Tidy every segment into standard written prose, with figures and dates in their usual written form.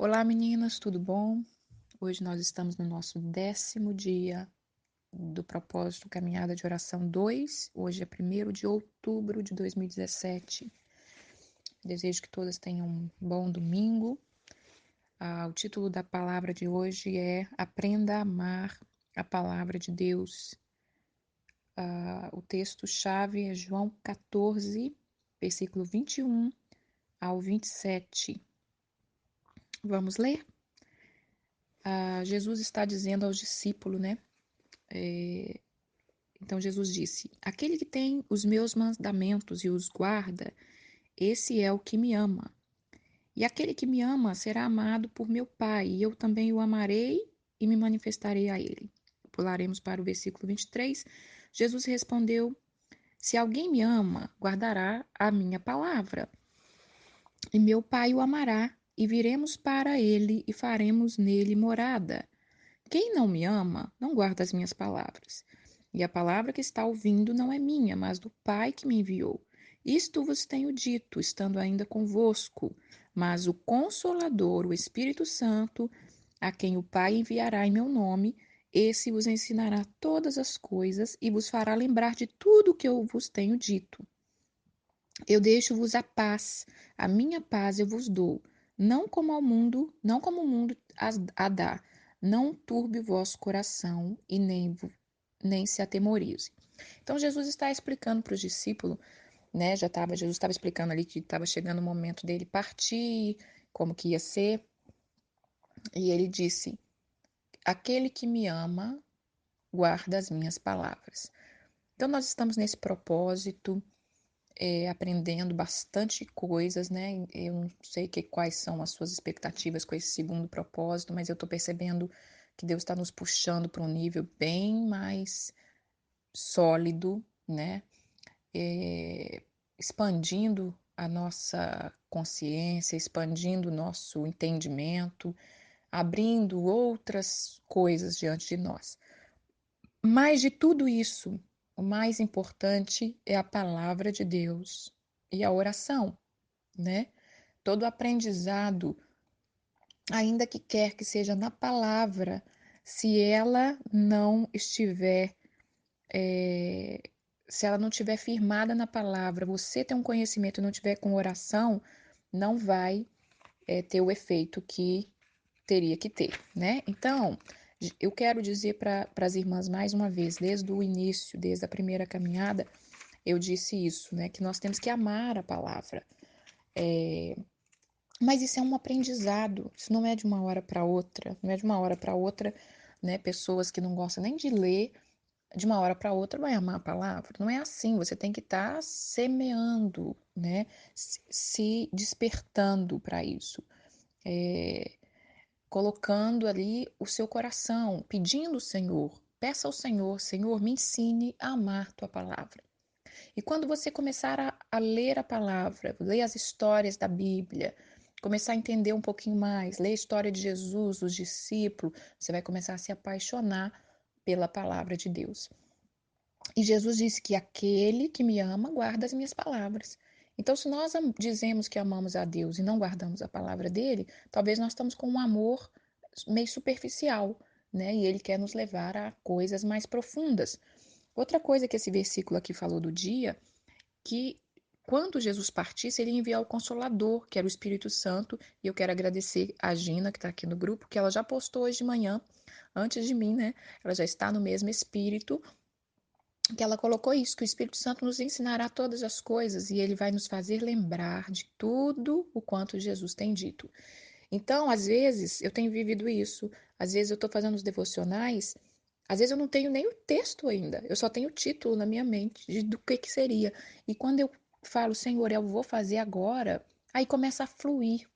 Olá meninas, tudo bom? Hoje nós estamos no nosso 10º dia do propósito Caminhada de Oração 2. Hoje é 1º de outubro de 2017. Desejo que todas tenham um bom domingo. O título da palavra de hoje é Aprenda a Amar a Palavra de Deus. O texto-chave é João 14, versículo 21 ao 27. Vamos ler? Jesus está dizendo aos discípulos, né? Então Jesus disse: Aquele que tem os meus mandamentos e os guarda, esse é o que me ama. E aquele que me ama será amado por meu Pai, e eu também o amarei e me manifestarei a ele. Pularemos para o versículo 23. Jesus respondeu: Se alguém me ama, guardará a minha palavra, e meu Pai o amará, e viremos para ele e faremos nele morada. Quem não me ama, não guarda as minhas palavras. E a palavra que está ouvindo não é minha, mas do Pai que me enviou. Isto vos tenho dito, estando ainda convosco. Mas o Consolador, o Espírito Santo, a quem o Pai enviará em meu nome, esse vos ensinará todas as coisas e vos fará lembrar de tudo o que eu vos tenho dito. Eu deixo-vos a paz, a minha paz eu vos dou, não como o mundo a dá. Não turbe o vosso coração e nem se atemorize. Então Jesus está explicando para os discípulos, né? Jesus estava explicando ali que estava chegando o momento dele partir, como que ia ser, e ele disse: Aquele que me ama guarda as minhas palavras. Então nós estamos nesse propósito, aprendendo bastante coisas, né? Eu não sei quais são as suas expectativas com esse segundo propósito, mas eu estou percebendo que Deus está nos puxando para um nível bem mais sólido, né? Expandindo a nossa consciência, expandindo o nosso entendimento, abrindo outras coisas diante de nós. Mas de tudo isso, o mais importante é a palavra de Deus e a oração, né? Todo aprendizado, ainda que quer que seja na palavra, se ela não estiver, se ela não estiver firmada na palavra, você tem um conhecimento e não tiver com oração, não vai ter o efeito que teria que ter, né? Então, eu quero dizer para as irmãs mais uma vez, desde o início, desde a primeira caminhada, eu disse isso, né? Que nós temos que amar a palavra. Mas isso é um aprendizado, isso não é de uma hora para outra, não é de uma hora para outra, né? Pessoas que não gostam nem de ler, de uma hora para outra vai amar a palavra. Não é assim, você tem que estar semeando, né? Se despertando para isso. Colocando ali o seu coração, pedindo ao Senhor, peça ao Senhor, Senhor, me ensine a amar tua palavra. E quando você começar a ler a palavra, ler as histórias da Bíblia, começar a entender um pouquinho mais, ler a história de Jesus, dos discípulos, você vai começar a se apaixonar pela palavra de Deus. E Jesus disse que aquele que me ama guarda as minhas palavras. Então, se nós dizemos que amamos a Deus e não guardamos a palavra dele, talvez nós estamos com um amor meio superficial, né? E ele quer nos levar a coisas mais profundas. Outra coisa que esse versículo aqui falou do dia, que quando Jesus partisse, ele ia enviar o Consolador, que era o Espírito Santo, e eu quero agradecer a Gina, que está aqui no grupo, que ela já postou hoje de manhã, antes de mim, né? Ela já está no mesmo Espírito, que ela colocou isso, que o Espírito Santo nos ensinará todas as coisas e ele vai nos fazer lembrar de tudo o quanto Jesus tem dito. Então, às vezes, eu tenho vivido isso, às vezes eu estou fazendo os devocionais, às vezes eu não tenho nem o texto ainda, eu só tenho o título na minha mente do que seria. E quando eu falo, Senhor, eu vou fazer agora, aí começa a fluir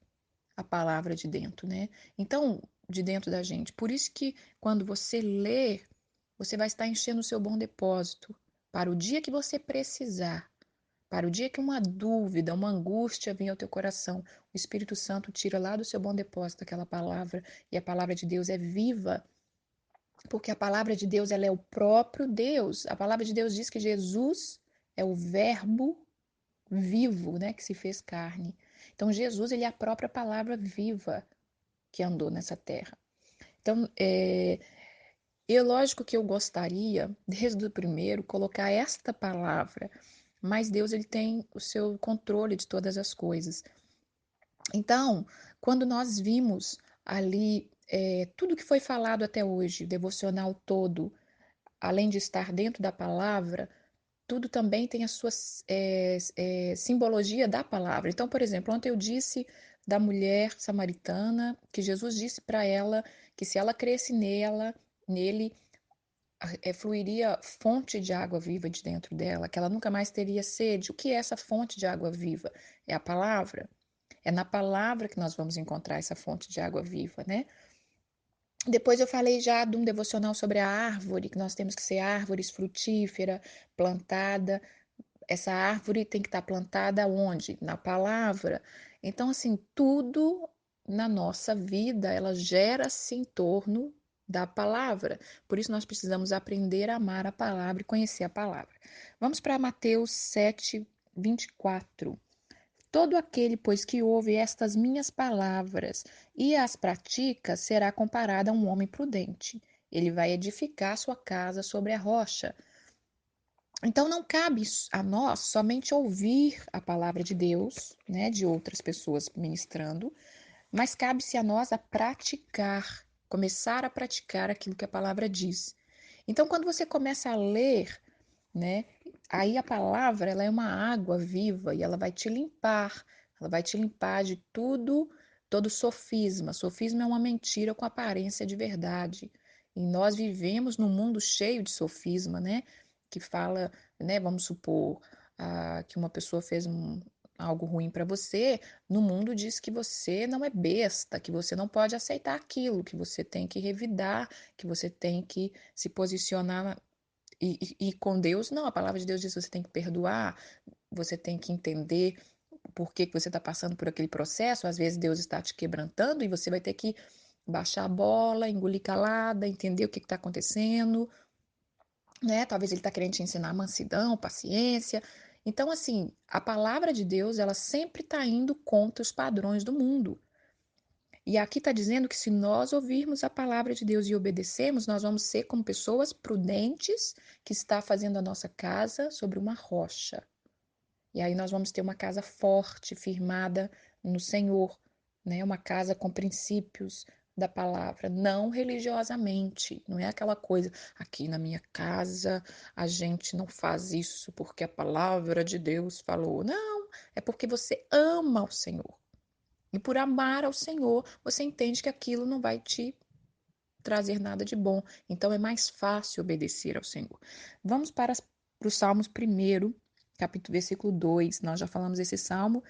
a palavra de dentro, né? Então, de dentro da gente. Por isso que quando você lê, você vai estar enchendo o seu bom depósito para o dia que você precisar, para o dia que uma dúvida, uma angústia venha ao teu coração. O Espírito Santo tira lá do seu bom depósito aquela palavra, e a palavra de Deus é viva, porque a palavra de Deus ela é o próprio Deus. A palavra de Deus diz que Jesus é o verbo vivo, né, que se fez carne. Então Jesus ele é a própria palavra viva. que andou nessa terra. Então, lógico que eu gostaria, desde o primeiro, colocar esta palavra, mas Deus ele tem o seu controle de todas as coisas. Então, quando nós vimos ali tudo que foi falado até hoje, o devocional todo, além de estar dentro da palavra, tudo também tem a sua simbologia da palavra. Então, por exemplo, ontem eu disse da mulher samaritana que Jesus disse para ela que se ela cresce nele, fluiria fonte de água viva de dentro dela, que ela nunca mais teria sede. O que é essa fonte de água viva? É a palavra. É na palavra que nós vamos encontrar essa fonte de água viva, né? Depois eu falei já de um devocional sobre a árvore, que nós temos que ser árvores frutífera, plantada. Essa árvore tem que estar plantada onde? Na palavra. Então, assim, tudo na nossa vida, ela gera-se em torno da palavra. Por isso, nós precisamos aprender a amar a palavra e conhecer a palavra. Vamos para Mateus 7, 24. Todo aquele, pois, que ouve estas minhas palavras e as pratica, será comparado a um homem prudente. Ele vai edificar sua casa sobre a rocha. Então, não cabe a nós somente ouvir a palavra de Deus, né, de outras pessoas ministrando, mas cabe-se a nós a praticar, começar a praticar aquilo que a palavra diz. Então, quando você começa a ler, né, aí a palavra, ela é uma água viva e ela vai te limpar de tudo, todo sofisma. Sofisma é uma mentira com aparência de verdade. E nós vivemos num mundo cheio de sofisma, né? Que fala, né? Vamos supor que uma pessoa fez algo ruim para você, no mundo diz que você não é besta, que você não pode aceitar aquilo, que você tem que revidar, que você tem que se posicionar e com Deus, não, a palavra de Deus diz que você tem que perdoar, você tem que entender por que você está passando por aquele processo. Às vezes Deus está te quebrantando e você vai ter que baixar a bola, engolir calada, entender o que está acontecendo, né? Talvez ele está querendo te ensinar mansidão, paciência. Então, assim, a palavra de Deus, ela sempre está indo contra os padrões do mundo. E aqui está dizendo que se nós ouvirmos a palavra de Deus e obedecermos, nós vamos ser como pessoas prudentes que está fazendo a nossa casa sobre uma rocha. E aí nós vamos ter uma casa forte, firmada no Senhor, né? Uma casa com princípios da palavra, não religiosamente, não é aquela coisa, aqui na minha casa a gente não faz isso porque a palavra de Deus falou. Não, é porque você ama o Senhor. E por amar ao Senhor, você entende que aquilo não vai te trazer nada de bom. Então é mais fácil obedecer ao Senhor. Vamos para os Salmos primeiro, capítulo, versículo 2. Nós já falamos esse salmo,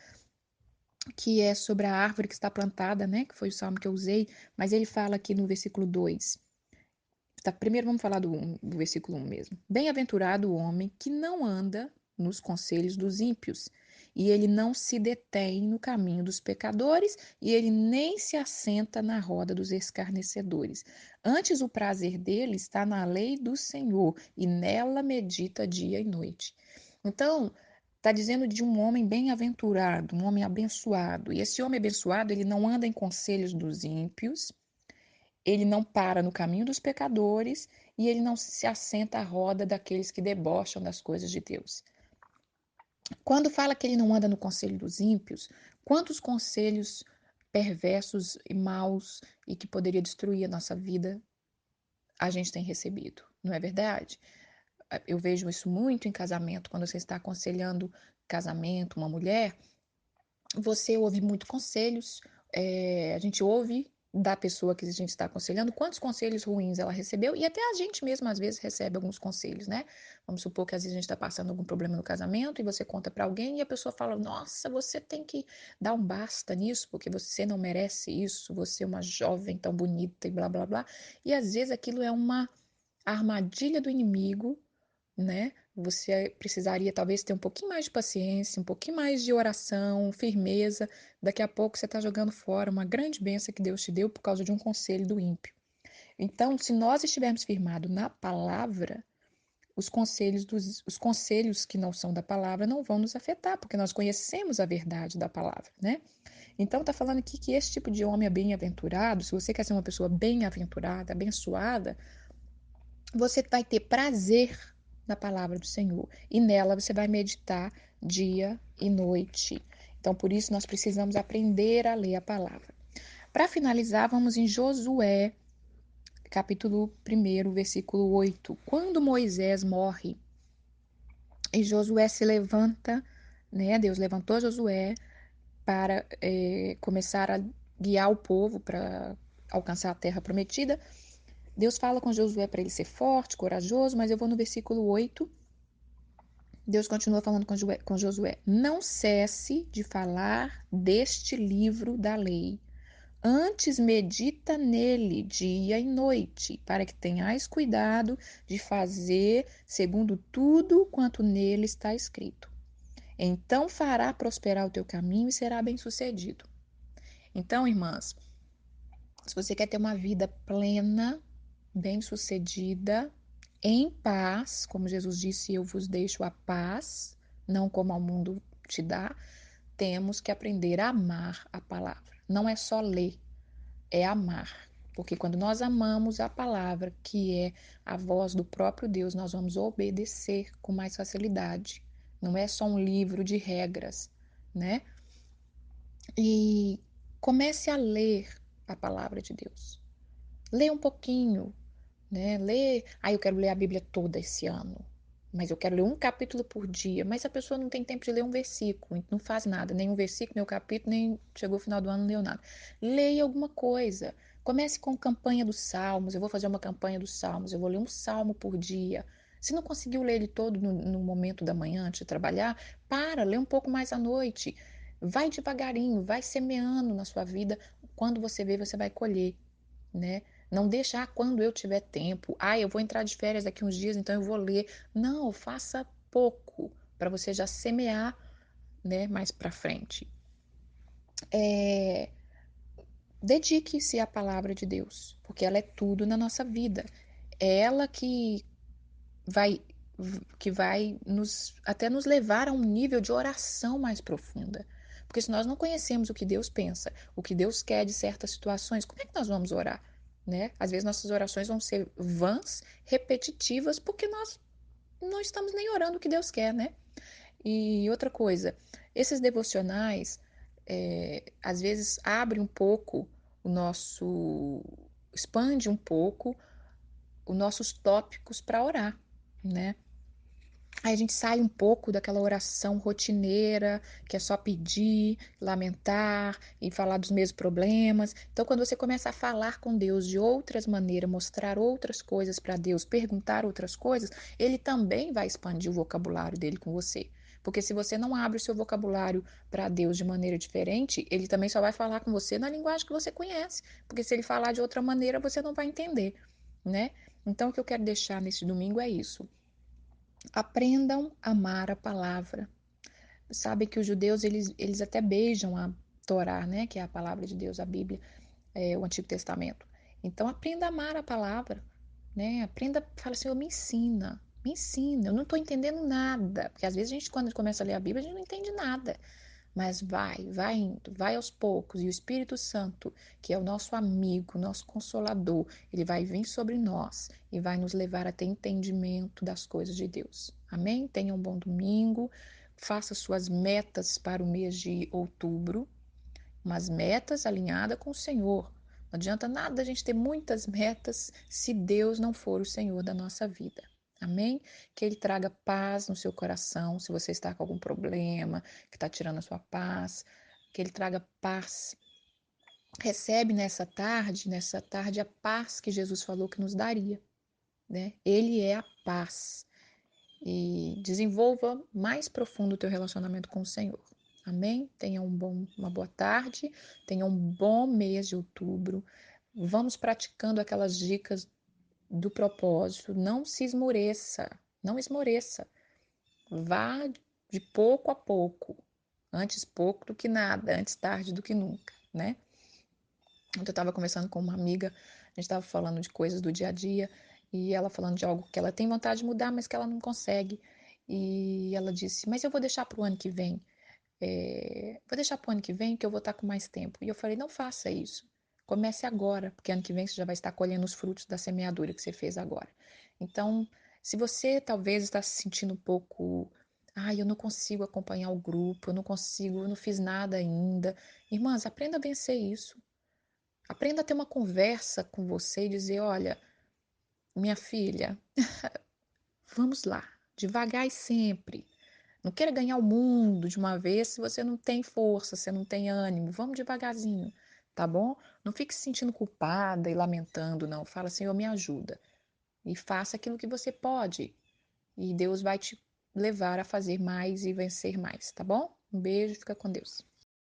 que é sobre a árvore que está plantada, né? Que foi o salmo que eu usei, mas ele fala aqui no versículo 2. Tá, primeiro vamos falar do versículo 1 mesmo. Bem-aventurado o homem que não anda nos conselhos dos ímpios, e ele não se detém no caminho dos pecadores, e ele nem se assenta na roda dos escarnecedores. Antes o prazer dele está na lei do Senhor, e nela medita dia e noite. Então, está dizendo de um homem bem-aventurado, um homem abençoado. E esse homem abençoado, ele não anda em conselhos dos ímpios, ele não para no caminho dos pecadores e ele não se assenta à roda daqueles que debocham das coisas de Deus. Quando fala que ele não anda no conselho dos ímpios, quantos conselhos perversos e maus e que poderia destruir a nossa vida a gente tem recebido, não é verdade? Eu vejo isso muito em casamento, quando você está aconselhando casamento, uma mulher, você ouve muito conselhos, a gente ouve da pessoa que a gente está aconselhando quantos conselhos ruins ela recebeu, e até a gente mesmo às vezes recebe alguns conselhos, né? Vamos supor que às vezes a gente está passando algum problema no casamento e você conta para alguém e a pessoa fala: Nossa, você tem que dar um basta nisso, porque você não merece isso, você é uma jovem tão bonita e blá blá blá. E às vezes aquilo é uma armadilha do inimigo, né? Você precisaria talvez ter um pouquinho mais de paciência, um pouquinho mais de oração, firmeza. Daqui a pouco você está jogando fora uma grande bênção que Deus te deu por causa de um conselho do ímpio. Então, se nós estivermos firmados na palavra, os conselhos que não são da palavra não vão nos afetar, porque nós conhecemos a verdade da palavra, né? Então está falando aqui que esse tipo de homem é bem-aventurado. Se você quer ser uma pessoa bem-aventurada, abençoada, você vai ter prazer na palavra do Senhor e nela você vai meditar dia e noite. Então, por isso, nós precisamos aprender a ler a palavra. Para finalizar, vamos em Josué, capítulo 1, versículo 8. Quando Moisés morre e Josué se levanta, né? Deus levantou Josué para começar a guiar o povo para alcançar a terra prometida. Deus fala com Josué para ele ser forte, corajoso, mas eu vou no versículo 8. Deus continua falando com Josué: Não cesse de falar deste livro da lei. Antes medita nele dia e noite, para que tenhais cuidado de fazer segundo tudo quanto nele está escrito. Então fará prosperar o teu caminho e será bem-sucedido. Então, irmãs, se você quer ter uma vida plena, bem-sucedida, em paz, como Jesus disse, eu vos deixo a paz, não como ao mundo te dá, temos que aprender a amar a palavra. Não é só ler, é amar. Porque quando nós amamos a palavra, que é a voz do próprio Deus, nós vamos obedecer com mais facilidade. Não é só um livro de regras, né? E comece a ler a palavra de Deus. Lê um pouquinho, né? Eu quero ler a Bíblia toda esse ano, mas eu quero ler um capítulo por dia. Mas a pessoa não tem tempo de ler um versículo, não faz nada, nem um versículo, nem um capítulo, nem chegou o final do ano, não leu nada. Leia alguma coisa. Comece com campanha dos Salmos. Eu vou fazer uma campanha dos Salmos, eu vou ler um salmo por dia. Se não conseguiu ler ele todo no momento da manhã antes de trabalhar, lê um pouco mais à noite. Vai devagarinho, vai semeando na sua vida. Quando você vê, você vai colher, né? Não deixar quando eu tiver tempo. Eu vou entrar de férias daqui uns dias, então eu vou ler. Não, faça pouco para você já semear, né, mais para frente. Dedique-se à palavra de Deus, porque ela é tudo na nossa vida. É ela vai que vai até nos levar a um nível de oração mais profunda. Porque se nós não conhecemos o que Deus pensa, o que Deus quer de certas situações, como é que nós vamos orar? Né? Às vezes nossas orações vão ser vãs, repetitivas, porque nós não estamos nem orando o que Deus quer, né? E outra coisa, esses devocionais, às vezes abre um pouco o nosso, expande um pouco os nossos tópicos para orar, né? Aí a gente sai um pouco daquela oração rotineira, que é só pedir, lamentar e falar dos mesmos problemas. Então, quando você começa a falar com Deus de outras maneiras, mostrar outras coisas para Deus, perguntar outras coisas, ele também vai expandir o vocabulário dele com você. Porque se você não abre o seu vocabulário para Deus de maneira diferente, ele também só vai falar com você na linguagem que você conhece. Porque se ele falar de outra maneira, você não vai entender, né? Então, o que eu quero deixar nesse domingo é isso. Aprendam a amar a palavra. Sabem que os judeus, eles até beijam a Torá, né? Que é a palavra de Deus, a Bíblia, o Antigo Testamento. Então, aprenda a amar a palavra, né? Aprenda, fala assim, me ensina, eu não estou entendendo nada. Porque às vezes a gente, quando começa a ler a Bíblia, a gente não entende nada. Mas vai indo, vai aos poucos. E o Espírito Santo, que é o nosso amigo, nosso consolador, ele vai vir sobre nós e vai nos levar a ter entendimento das coisas de Deus. Amém? Tenha um bom domingo. Faça suas metas para o mês de outubro, umas metas alinhadas com o Senhor. Não adianta nada a gente ter muitas metas se Deus não for o Senhor da nossa vida. Amém? Que Ele traga paz no seu coração, se você está com algum problema que está tirando a sua paz, que Ele traga paz. Recebe nessa tarde, a paz que Jesus falou que nos daria, né? Ele é a paz. E desenvolva mais profundo o teu relacionamento com o Senhor. Amém? Tenha uma boa tarde, tenha um bom mês de outubro. Vamos praticando aquelas dicas do propósito. Não se esmoreça, não esmoreça. Vá de pouco a pouco. Antes pouco do que nada, antes tarde do que nunca, né? Ontem eu estava conversando com uma amiga, a gente estava falando de coisas do dia a dia, e ela falando de algo que ela tem vontade de mudar, mas que ela não consegue. E ela disse: Mas eu vou deixar para o ano que vem. Vou deixar para o ano que vem que eu vou estar com mais tempo. E eu falei, não faça isso. Comece agora, porque ano que vem você já vai estar colhendo os frutos da semeadura que você fez agora. Então, se você talvez está se sentindo um pouco, eu não consigo acompanhar o grupo, eu não consigo, eu não fiz nada ainda. Irmãs, aprenda a vencer isso. Aprenda a ter uma conversa com você e dizer, olha, minha filha, vamos lá, devagar e sempre. Não queira ganhar o mundo de uma vez se você não tem força, você não tem ânimo. Vamos devagarzinho, tá bom? Não fique se sentindo culpada e lamentando, não. Fala, Senhor, me ajuda. E faça aquilo que você pode. E Deus vai te levar a fazer mais e vencer mais, tá bom? Um beijo, fica com Deus.